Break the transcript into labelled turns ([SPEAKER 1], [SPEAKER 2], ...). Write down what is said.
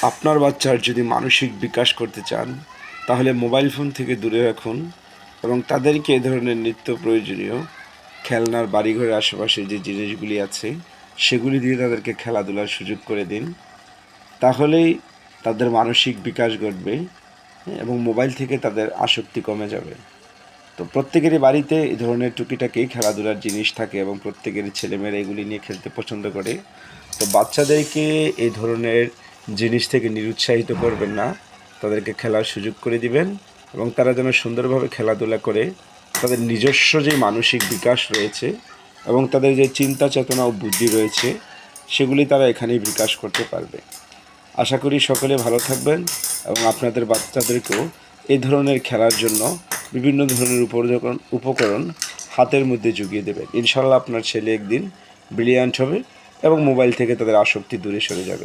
[SPEAKER 1] আপনার বাচ্চার যদি মানসিক বিকাশ করতে চান তাহলে মোবাইল ফোন থেকে দূরে রাখুন এবং তাদেরকে এ ধরনের নিত্য প্রয়োজনীয় খেলনার বাড়িঘরের আশেপাশে যে জিনিসগুলি আছে সেগুলি দিয়ে তাদেরকে খেলাধুলার সুযোগ করে দিন। তাহলেই তাদের মানসিক বিকাশ ঘটবে এবং মোবাইল থেকে তাদের আসক্তি কমে যাবে। তো প্রত্যেকেরই বাড়িতে এই ধরনের টুকিটাকি খেলাধুলার জিনিস থাকে এবং প্রত্যেকেরই ছেলেমেয়েরা এগুলি নিয়ে খেলতে পছন্দ করে। তো বাচ্চাদেরকে এই ধরনের জিনিস থেকে নিরুৎসাহিত করবেন না, তাদেরকে খেলার সুযোগ করে দিবেন এবং তারা যেন সুন্দরভাবে খেলাধুলা করে তাদের নিজস্ব যে মানসিক বিকাশ রয়েছে এবং তাদের যে চিন্তা চেতনা ও বুদ্ধি রয়েছে সেগুলি তারা এখানেই বিকাশ করতে পারবে। আশা করি সকলে ভালো থাকবেন এবং আপনাদের বাচ্চাদেরকেও এই ধরনের খেলার জন্য বিভিন্ন ধরনের উপকরণ হাতের মধ্যে জুগিয়ে দেবেন। ইনশাল্লাহ আপনার ছেলে একদিন ব্রিলিয়ান্ট হবে এবং মোবাইল থেকে তাদের আসক্তি দূরে সরে যাবে।